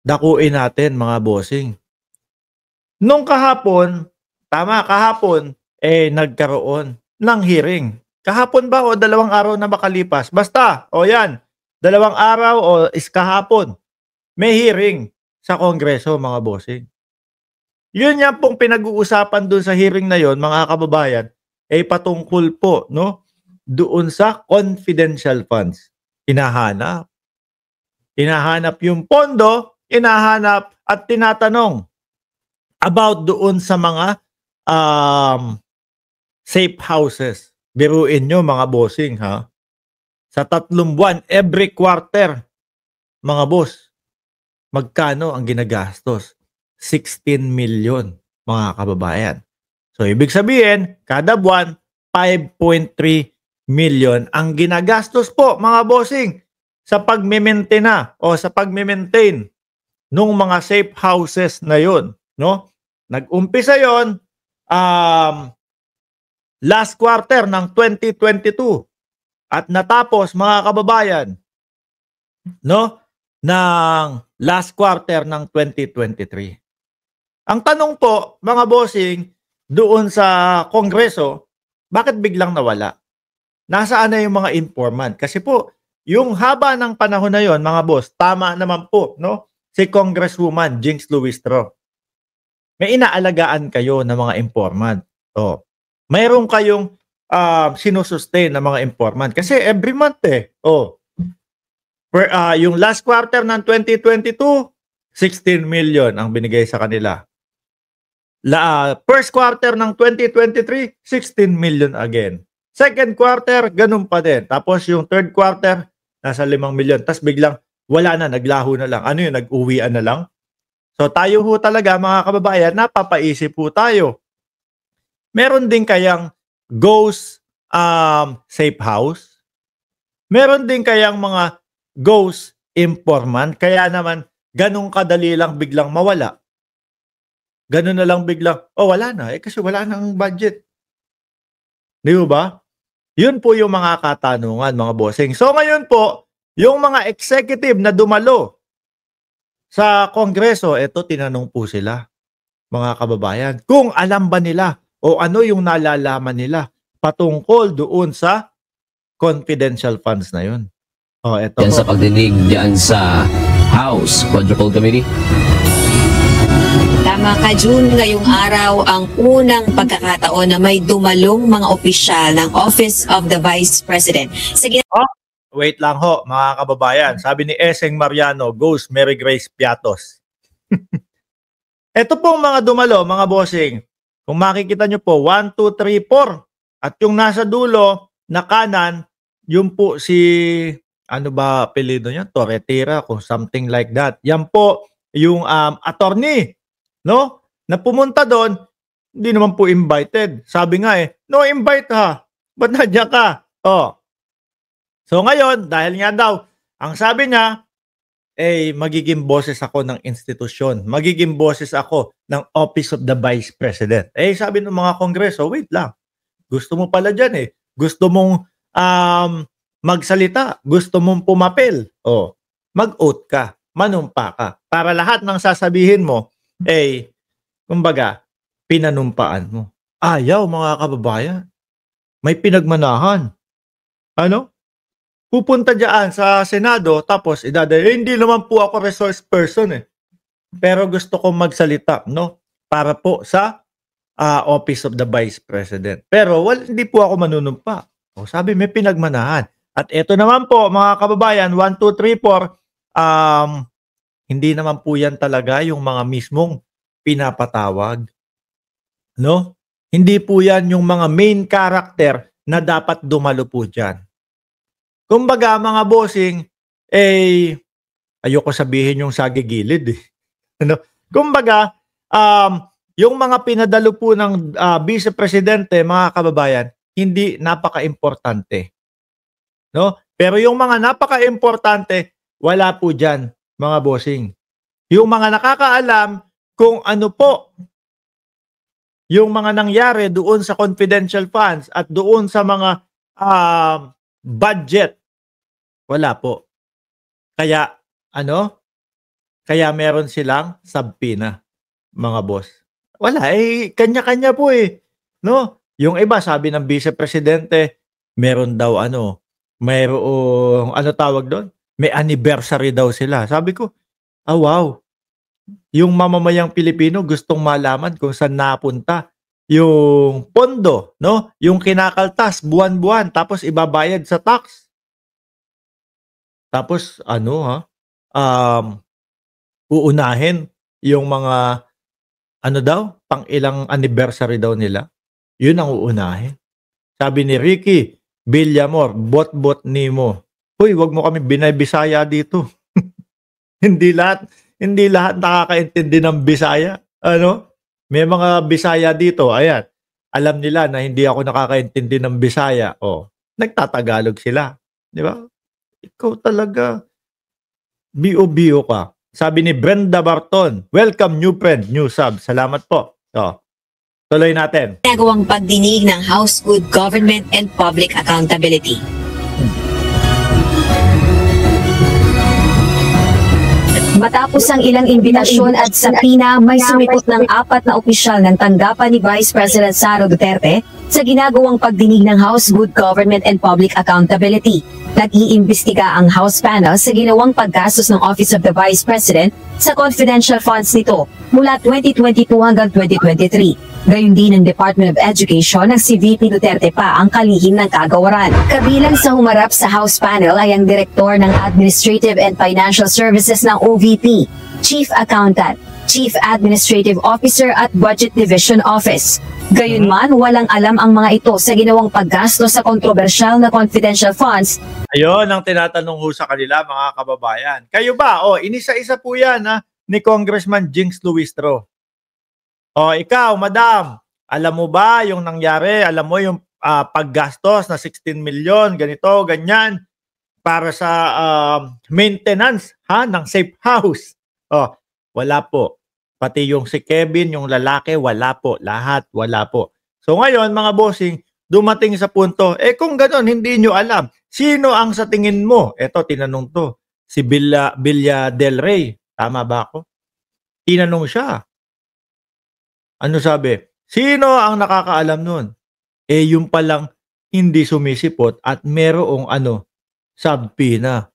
dakuin natin mga bossing. Nung kahapon, tama kahapon, nagkaroon ng hearing. Kahapon ba o 2 araw na makalipas? Basta, o yan, 2 araw o kahapon, may hearing sa Kongreso mga bossing. Yun yan pong pinag-uusapan dun sa hearing na yon mga kababayan, patungkol po no, doon sa confidential funds. Hinahanap yung pondo, hinahanap at tinatanong about doon sa mga safe houses. Biruin nyo mga bossing ha. Sa 3 buwan, every quarter, mga boss, magkano ang ginagastos? 16 million mga kababayan. So ibig sabihin, kada buwan, 5.3 million ang ginagastos po mga bossing sa pagme-maintain o sa pagme-maintain nung mga safe houses na yon, no? Nag-umpisa yon last quarter ng 2022 at natapos mga kababayan no ng last quarter ng 2023. Ang tanong po mga bossing doon sa Kongreso, bakit biglang nawala? Nasaan na yung mga informant? Kasi po yung haba ng panahon na yon mga boss, tama naman po no si Congresswoman Jinx Luistro. May inaalagaan kayo ng mga informant. Oh. Mayroon kayong sinusustain ng mga informant. Kasi every month Oh. Yung last quarter ng 2022, 16 million ang binigay sa kanila. First quarter ng 2023, 16 million again. Second quarter, ganun pa din. Tapos yung third quarter, nasa 5 million. Tapos biglang wala na, naglaho na lang. Ano yun, nag-uwian na lang? So tayo ho talaga mga kababayan, napapaisip po tayo. Meron din kayang ghost safe house? Meron din kayang mga ghost informant? Kaya naman, ganun kadali lang biglang mawala. Ganun na lang biglang, wala na. Kasi wala nang budget. Di ba? Yun po yung mga katanungan, mga bossing. So ngayon po, yung mga executive na dumalo sa Kongreso, tinanong po sila, mga kababayan, kung alam ba nila o ano yung nalalaman nila patungkol doon sa confidential funds na yun. Ito yan sa pagdinig diyan sa House Quadruple Committee. Tama ka, June. Ngayong araw ang unang pagkakataon na may dumalong mga opisyal ng Office of the Vice President. Sige. Wait lang ho, mga kababayan. Sabi ni Eseng Mariano, Ghost Mary Grace Piatos. Ito pong mga dumalo, mga bossing. Kung makikita nyo po, 1, 2, 3, 4. At yung nasa dulo, na kanan, yung po si, ano ba apelido niya? Torretira, kung something like that. Yan po yung attorney, no? Na pumunta doon, hindi naman po invited. Sabi nga no invite ha. Ba't nandiyan ka? So ngayon, dahil nga daw, ang sabi niya, magiging boses ako ng institusyon. Magiging boses ako ng Office of the Vice President. Sabi ng mga Kongreso, wait lang. Gusto mo pala dyan Gusto mong magsalita. Gusto mong pumapel. Mag-oath ka. Manumpa ka. Para lahat ng sasabihin mo, kumbaga, pinanumpaan mo. Ayaw mga kababayan. May pinagmanahan. Ano? Pupunta dyan sa Senado, tapos hindi naman po ako resource person Pero gusto kong magsalita, no? Para po sa Office of the Vice President. Pero hindi po ako manunumpa. Sabi, may pinagmanahan. At ito naman po, mga kababayan, 1, 2, 3, 4, hindi naman po yan talaga yung mga mismong pinapatawag. No? Hindi po yan yung mga main character na dapat dumalo po dyan. Kumbaga, mga bossing, ayoko sabihin yung sagigilid Ano? Kumbaga, yung mga pinadalo po ng Vice Presidente, mga kababayan, hindi napaka-importante. No? Pero yung mga napaka-importante, wala po dyan, mga bossing. Yung mga nakakaalam kung ano po yung mga nangyari doon sa confidential funds at doon sa mga budget, wala po. Kaya, Kaya meron silang subpoena, mga boss. Wala, kanya-kanya po no? Yung iba, sabi ng Vice Presidente, meron daw mayroong, tawag doon? May anniversary daw sila. Sabi ko, wow. Yung mamamayang Pilipino gustong malaman kung saan napunta yung pondo, no? Yung kinakaltas buwan-buwan tapos ibabayad sa tax. Tapos uunahin yung mga pang ilang anniversary daw nila. Yun ang uunahin. Sabi ni Ricky Villamor, bot-bot nimo. Hoy, wag mo kami binay-Bisaya dito. Hindi lahat nakakaintindi ng Bisaya. May mga Bisaya dito, ayan. Alam nila na hindi ako nakakaintindi ng Bisaya. Nagtatagalog sila. Di ba? Ikaw talaga, bio-bio ka. Sabi ni Brenda Barton, welcome new friend, new sub. Salamat po. Tuloy natin. Ginagawang pagdinig ng House Good Government and Public Accountability. Matapos ang ilang imbitasyon at sapina, may sumipot ng 4 na opisyal ng tanggapan ni Vice President Sara Duterte sa ginagawang pagdinig ng House Good Government and Public Accountability. Nag-iimbestiga ang House panel sa ginawang paggastos ng Office of the Vice President sa confidential funds nito mula 2022 hanggang 2023. Gayon din ng Department of Education na si VP Duterte pa ang kalihim ng kagawaran. Kabilang sa humarap sa House panel ay ang Direktor ng Administrative and Financial Services ng OVP, Chief Accountant, Chief Administrative Officer at Budget Division Office. Gayunman, walang alam ang mga ito sa ginawang paggastos sa kontrobersyal na confidential funds. Ayun ang tinatanong ho sa kanila, mga kababayan. Kayo ba? Inisa-isa po yan ni Congressman Jinx Luistro. Ikaw, madam, alam mo ba yung nangyari? Alam mo yung paggastos na 16 million, ganito, ganyan, para sa maintenance ng safe house? Wala po. Pati yung si Kevin, yung lalaki, wala po. Lahat, wala po. So ngayon, mga bossing, dumating sa punto, kung gano'n, hindi nyo alam. Sino ang sa tingin mo? Eto, tinanong to. Si Villa Del Rey. Tama ba ako? Tinanong siya. Ano sabi? Sino ang nakakaalam nun? Yung palang hindi sumisipot at merong subpoena.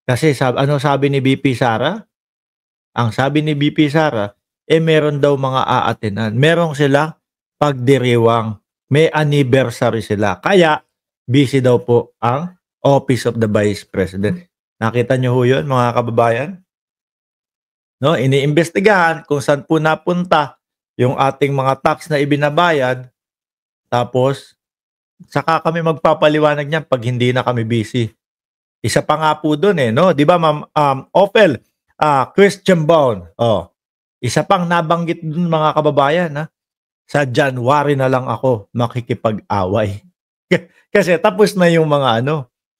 Kasi sabi ni BP Sara? Ang sabi ni BP Sara, meron daw mga aatenan. Meron sila pagdiriwang. May anniversary sila. Kaya, busy daw po ang Office of the Vice President. Nakita niyo ho yun, mga kababayan? No, iniimbestigahan kung saan po napunta yung ating mga tax na ibinabayad. Tapos, saka kami magpapaliwanag niyan pag hindi na kami busy. Isa pa nga po doon no? Di ba, Ma'am Opel? Christian Bone. Isa pang nabanggit dun, mga kababayan, sa January na lang ako makikipag-away. Kasi tapos na yung mga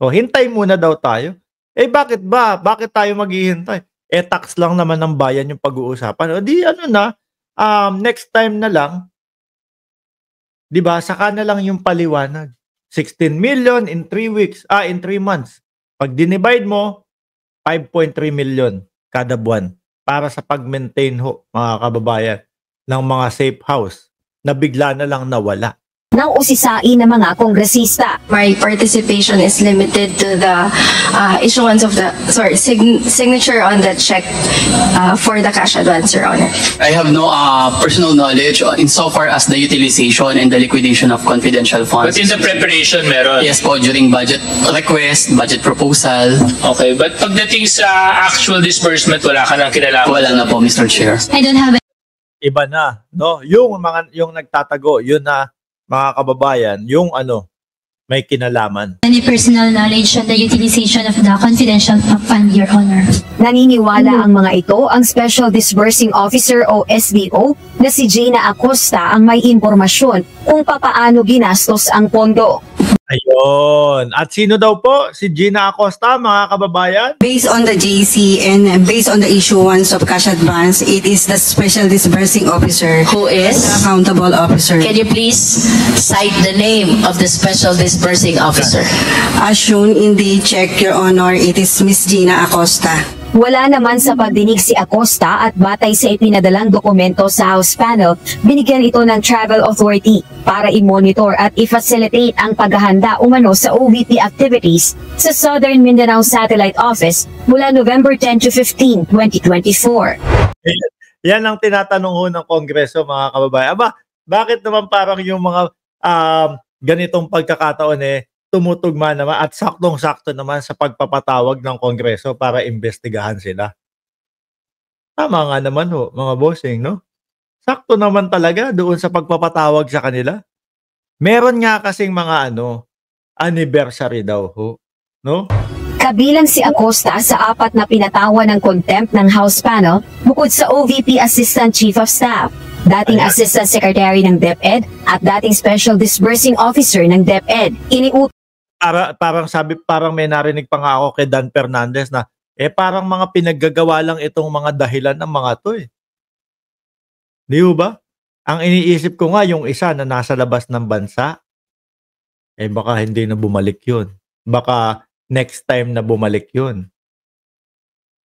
hintay muna daw tayo. Bakit ba? Bakit tayo maghihintay? Tax lang naman ng bayan yung pag-uusapan. Next time na lang, di ba, saka na lang yung paliwanag. 16 million in 3 weeks, in 3 months. Pag dinivide mo, 5.3 million kada buwan para sa pag-maintain mga kababayan, ng mga safe house na bigla na lang nawala. Nang usisain ng mga kongresista. My participation is limited to the issuance of the signature on the check for the cash advance, Your Honor. I have no personal knowledge insofar as the utilization and the liquidation of confidential funds. But in the preparation, meron? Yes po, during budget request, budget proposal. Okay, but pagdating sa actual disbursement, wala ka nang kinalaman? Wala na po, Mr. Chair. I don't have Iba na, no? Yung nagtatago, yun na, mga kababayan, yung may kinalaman. any personal knowledge on the utilization of the confidential fund, Your Honor. Naniniwala ang mga ito ang Special Disbursing Officer o SDO na si Gina Acosta ang may impormasyon kung papaano ginastos ang pondo. Ayun. At sino daw po? Si Gina Acosta, mga kababayan? Based on the JC and based on the issuance of cash advance, it is the Special Disbursing Officer Who is? the accountable officer. Can you please cite the name of the Special Disbursing Officer? As shown in the check, Your Honor, it is Miss Gina Acosta. Wala naman sa pagdinig si Acosta at batay sa ipinadalang dokumento sa House panel, binigyan ito ng Travel Authority para i-monitor at i-facilitate ang paghahanda umano sa OVP activities sa Southern Mindanao Satellite Office mula November 10 to 15, 2024. Yan ang tinatanong ho ng Kongreso, mga kababayan. Aba, bakit naman parang yung mga ganitong pagkakataon tumutugma naman at saktong-sakto naman sa pagpapatawag ng Kongreso para imbestigahan sila? Tama nga naman ho, mga bossing, no? Sakto naman talaga doon sa pagpapatawag sa kanila. Meron nga kasing mga anniversary daw ho, no? Kabilang si Acosta sa 4 na pinatawan ng contempt ng House panel bukod sa OVP Assistant Chief of Staff, dating Assistant Secretary ng DepEd at dating Special Disbursing Officer ng DepEd. Parang may narinig pa nga ako kay Dan Fernandez na parang mga pinaggagawa lang itong mga dahilan ng mga to Di ba? Ang iniisip ko nga yung isa na nasa labas ng bansa, baka hindi na bumalik yun. Baka next time na bumalik yun.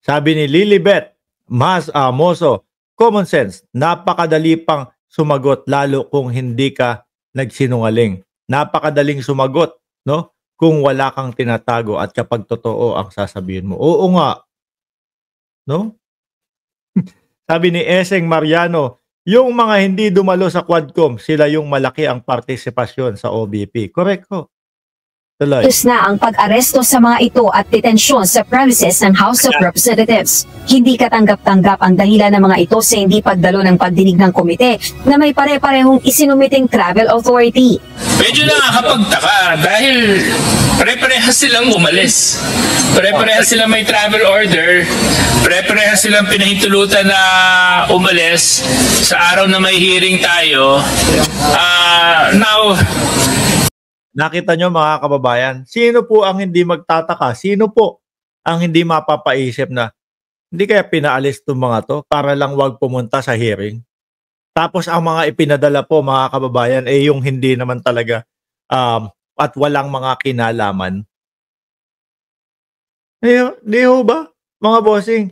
Sabi ni Lilibet Moso, common sense, napakadali pang sumagot lalo kung hindi ka nagsinungaling. Napakadaling sumagot, no? Kung wala kang tinatago at kapag totoo ang sasabihin mo. Oo nga. No? Sabi ni Eseng Mariano, yung mga hindi dumalo sa Quadcom, sila yung malaki ang partisipasyon sa OVP. Correct ho. Tuloy. Tapos na ang pag-aresto sa mga ito at detensyon sa premises ng House of Representatives. Hindi katanggap-tanggap ang dahilan ng mga ito sa hindi pagdalo ng pagdinig ng komite na may pare-parehong isinumiting Travel Authority. Medyo nakakapagtaka dahil pare-parehas silang umalis. Pare-parehas silang may travel order. Pare-parehas silang pinahintulutan na umalis sa araw na may hearing tayo. Now, nakita nyo mga kababayan, sino po ang hindi magtataka? Sino po ang hindi mapapaisip na hindi kaya pinaalis itong mga to para lang wag pumunta sa hearing? Tapos ang mga ipinadala po mga kababayan yung hindi naman talaga at walang mga kinalaman. Di ho ba mga bossing?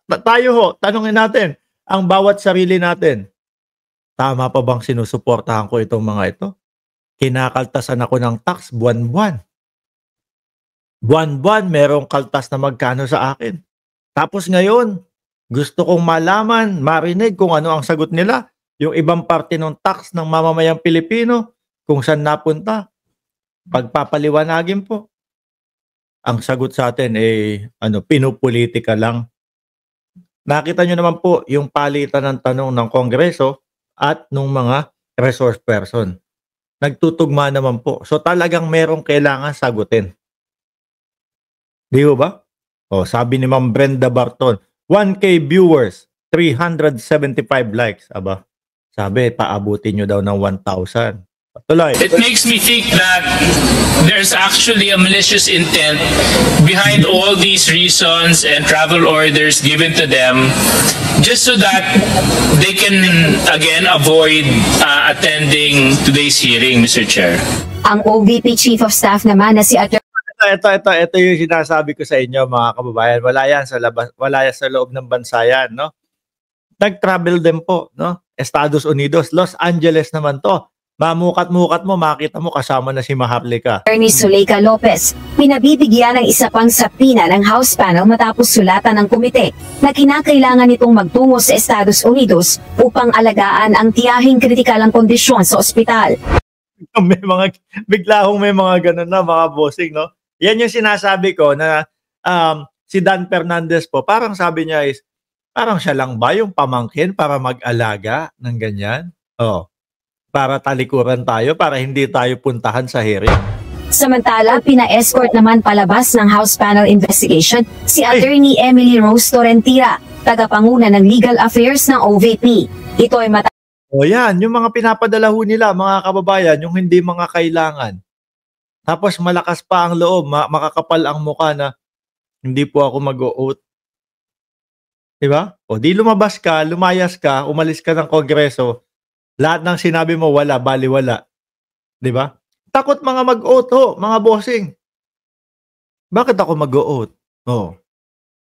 Tayo ho, tanungin natin ang bawat sarili natin. Tama pa bang sinusuportahan ko itong mga ito? Kinakaltasan ako ng tax buwan-buwan. Buwan-buwan merong kaltas na magkano sa akin. Tapos ngayon, gusto kong malaman, marinig kung ano ang sagot nila. Yung ibang parte ng tax ng mamamayang Pilipino, kung saan napunta. Pagpapaliwanagin po. Ang sagot sa atin pinupolitika lang. Nakita nyo naman po yung palitan ng tanong ng Kongreso at ng mga resource person. Nagtutugma naman po. So talagang merong kailangan sagutin. Di ba? Sabi ni Ma'am Brenda Barton, 1K viewers, 375 likes. Aba, sabi, paabutin nyo daw ng 1,000. Tuloy. it makes me think that there's actually a malicious intent behind all these reasons and travel orders given to them just so that they can again avoid attending today's hearing, Mr. Chair. Ang OVP Chief of Staff naman na si Atty. Ito yung sinasabi ko sa inyo mga kababayan. Wala yan sa loob ng bansa yan, no? Nag-travel din po, no? Estados Unidos, Los Angeles naman to. Mamukat-mukat mo, makita mo kasama na si Maharlika. Attorney Zuleika Lopez, pinabibigyan ng isa pang sapina ng House panel matapos sulatan ng komite na kinakailangan nitong magtungo sa Estados Unidos upang alagaan ang tiyahing kritikal ang kondisyon sa ospital. Bigla may mga ganun na mga bossing, no? Yan yung sinasabi ko na si Dan Fernandez po, parang sabi niya parang siya lang ba yung pamangkin para mag-alaga ng ganyan? Para talikuran tayo, para hindi tayo puntahan sa hearing. Samantala, pina-escort naman palabas ng House panel investigation si Attorney Emily Rose Torrentira, tagapanguna ng Legal Affairs ng OVP. Ito ay yan, yung mga pinapadala ho nila, mga kababayan, yung hindi mga kailangan. Tapos malakas pa ang loob, makakapal ang mukha na hindi po ako mag-o-oath. Diba? Di lumabas ka, lumayas ka, umalis ka ng Kongreso, lahat ng sinabi mo wala, baliwala. Diba? Takot mga mag-oath ho, mga bossing. Bakit ako mag-oath?